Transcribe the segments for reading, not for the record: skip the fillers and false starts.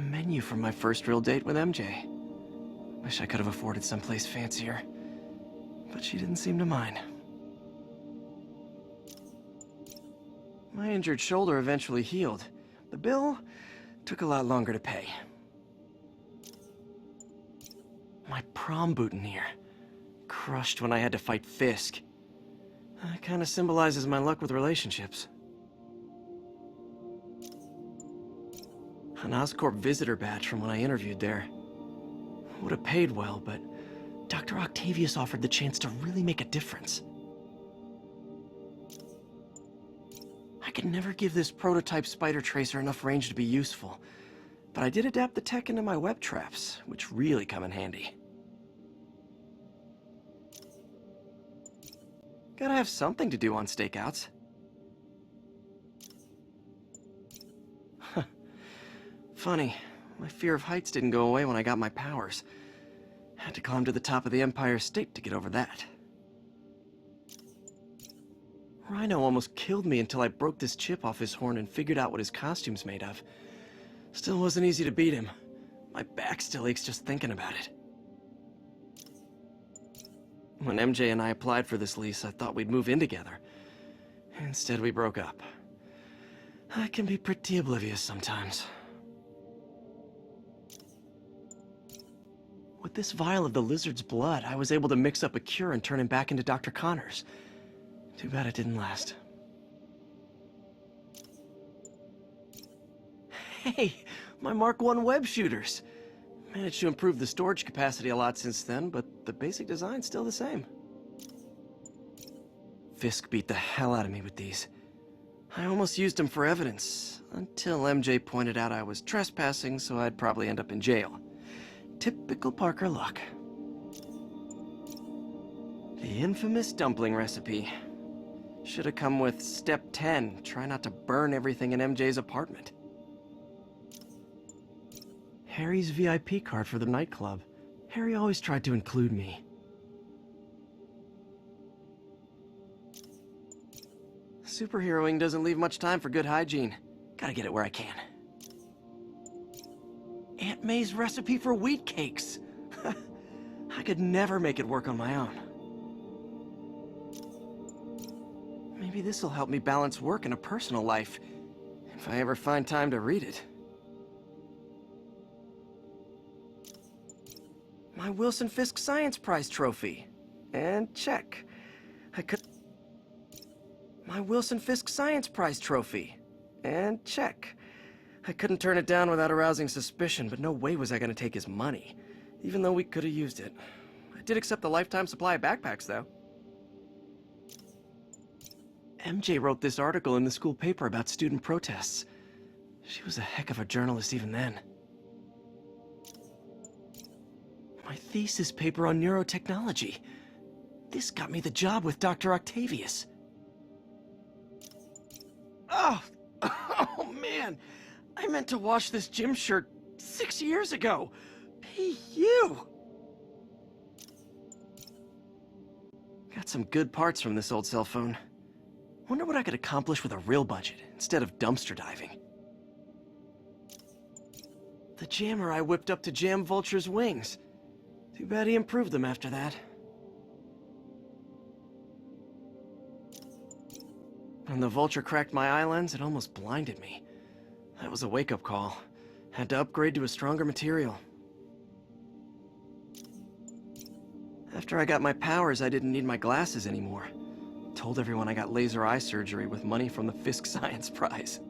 menu from my first real date with MJ. Wish I could have afforded someplace fancier, but she didn't seem to mind. My injured shoulder eventually healed. The bill took a lot longer to pay. My prom boutonniere. Crushed when I had to fight Fisk. That kind of symbolizes my luck with relationships. An Oscorp visitor badge from when I interviewed there. Would have paid well, but Dr. Octavius offered the chance to really make a difference. I could never give this prototype spider tracer enough range to be useful, but I did adapt the tech into my web traps, which really come in handy. Gotta have something to do on stakeouts. Funny, my fear of heights didn't go away when I got my powers. Had to climb to the top of the Empire State to get over that. Rhino almost killed me until I broke this chip off his horn and figured out what his costume's made of. Still wasn't easy to beat him. My back still aches just thinking about it. When MJ and I applied for this lease, I thought we'd move in together. Instead, we broke up. I can be pretty oblivious sometimes. With this vial of the lizard's blood, I was able to mix up a cure and turn him back into Dr. Connors. Too bad it didn't last. Hey, my Mark I web shooters! Managed to improve the storage capacity a lot since then, but the basic design's still the same. Fisk beat the hell out of me with these. I almost used them for evidence, until MJ pointed out I was trespassing, so I'd probably end up in jail. Typical Parker luck. The infamous dumpling recipe. Should have come with step 10, try not to burn everything in MJ's apartment. Harry's VIP card for the nightclub. Harry always tried to include me. Superheroing doesn't leave much time for good hygiene. Gotta get it where I can. Aunt May's recipe for wheat cakes. I could never make it work on my own. Maybe this'll help me balance work and a personal life, if I ever find time to read it. My Wilson Fisk Science Prize trophy. And check. My Wilson Fisk Science Prize trophy. And check. I couldn't turn it down without arousing suspicion, but no way was I gonna take his money, even though we could have used it. I did accept the lifetime supply of backpacks, though. MJ wrote this article in the school paper about student protests. She was a heck of a journalist even then. My thesis paper on neurotechnology. This got me the job with Dr. Octavius. Oh man! I meant to wash this gym shirt 6 years ago. P.U. Got some good parts from this old cell phone. Wonder what I could accomplish with a real budget instead of dumpster diving. The jammer I whipped up to jam Vulture's wings. Too bad he improved them after that. When the Vulture cracked my eye lens, it almost blinded me. That was a wake-up call. Had to upgrade to a stronger material. After I got my powers, I didn't need my glasses anymore. Told everyone I got laser eye surgery with money from the Fisk Science Prize.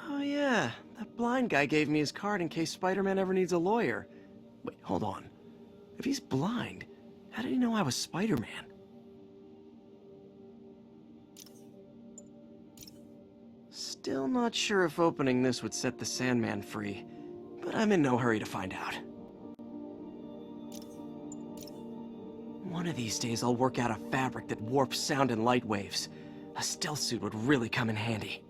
Oh yeah, that blind guy gave me his card in case Spider-Man ever needs a lawyer. Wait, hold on. If he's blind, how did he know I was Spider-Man? Still not sure if opening this would set the Sandman free, but I'm in no hurry to find out. One of these days I'll work out a fabric that warps sound and light waves. A stealth suit would really come in handy.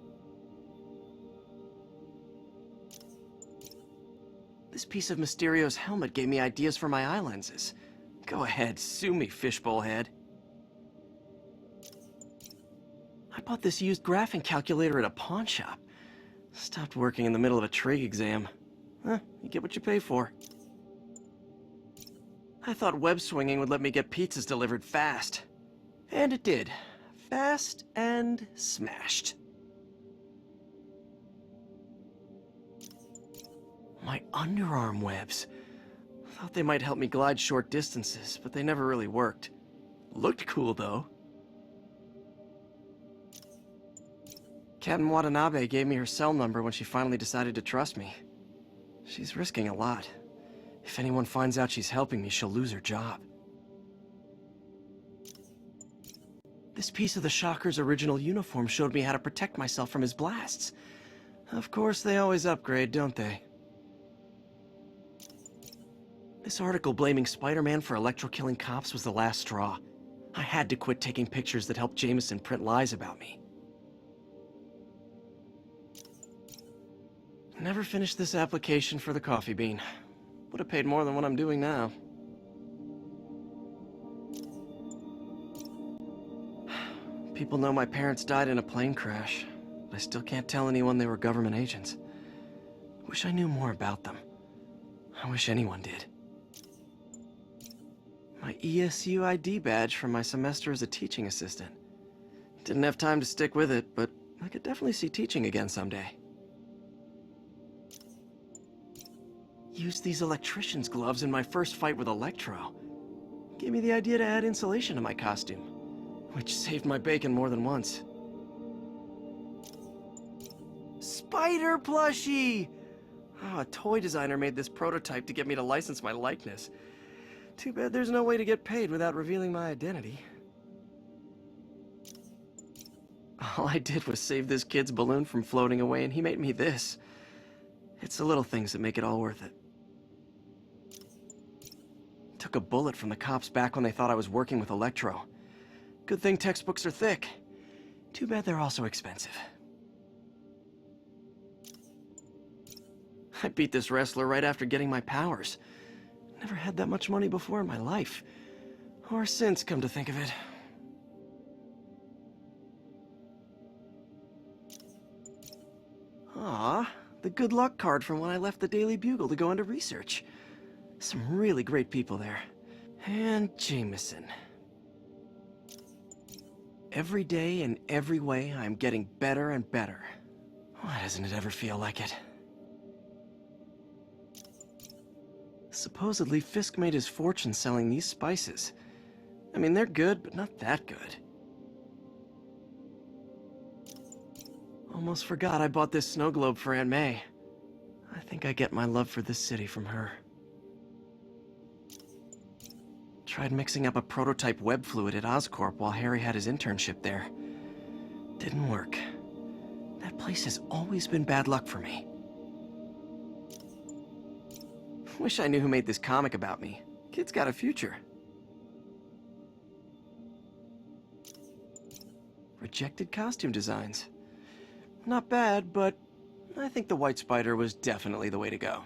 This piece of Mysterio's helmet gave me ideas for my eye lenses. Go ahead, sue me, fishbowl head. I bought this used graphing calculator at a pawn shop. Stopped working in the middle of a trig exam. You get what you pay for. I thought web swinging would let me get pizzas delivered fast. And it did. Fast and smashed. My underarm webs. Thought they might help me glide short distances, but they never really worked. Looked cool, though. Captain Watanabe gave me her cell number when she finally decided to trust me. She's risking a lot. If anyone finds out she's helping me, she'll lose her job. This piece of the Shocker's original uniform showed me how to protect myself from his blasts. Of course, they always upgrade, don't they? This article blaming Spider-Man for electro-killing cops was the last straw. I had to quit taking pictures that helped Jameson print lies about me. Never finished this application for the coffee bean. Would have paid more than what I'm doing now. People know my parents died in a plane crash, but I still can't tell anyone they were government agents. Wish I knew more about them. I wish anyone did. My ESU ID badge from my semester as a teaching assistant. Didn't have time to stick with it, but I could definitely see teaching again someday. Used these electrician's gloves in my first fight with Electro. Gave me the idea to add insulation to my costume, which saved my bacon more than once. Spider plushie! Oh, a toy designer made this prototype to get me to license my likeness. Too bad there's no way to get paid without revealing my identity. All I did was save this kid's balloon from floating away, and he made me this. It's the little things that make it all worth it. Took a bullet from the cops back when they thought I was working with Electro. Good thing textbooks are thick. Too bad they're also expensive. I beat this wrestler right after getting my powers. Never had that much money before in my life. Or since, come to think of it. Ah, the good luck card from when I left the Daily Bugle to go into research. Some really great people there. And Jameson. Every day in every way, I'm getting better and better. Why doesn't it ever feel like it? Supposedly, Fisk made his fortune selling these spices. I mean, they're good, but not that good. Almost forgot I bought this snow globe for Aunt May. I think I get my love for this city from her. Tried mixing up a prototype web fluid at Oscorp while Harry had his internship there. Didn't work. That place has always been bad luck for me. Wish I knew who made this comic about me. Kid's got a future. Rejected costume designs. Not bad, but I think the White Spider was definitely the way to go.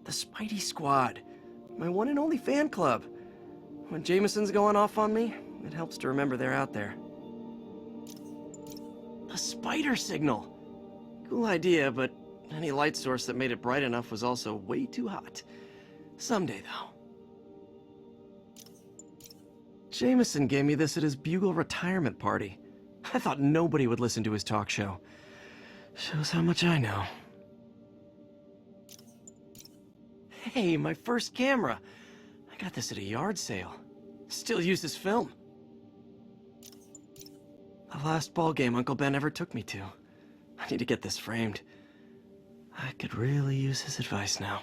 The Spidey Squad. My one and only fan club. When Jameson's going off on me, it helps to remember they're out there. The spider signal. Cool idea, but any light source that made it bright enough was also way too hot. Someday, though. Jameson gave me this at his Bugle retirement party. I thought nobody would listen to his talk show. Shows how much I know. Hey, my first camera. I got this at a yard sale. Still use this film. The last ball game Uncle Ben ever took me to. I need to get this framed. I could really use his advice now.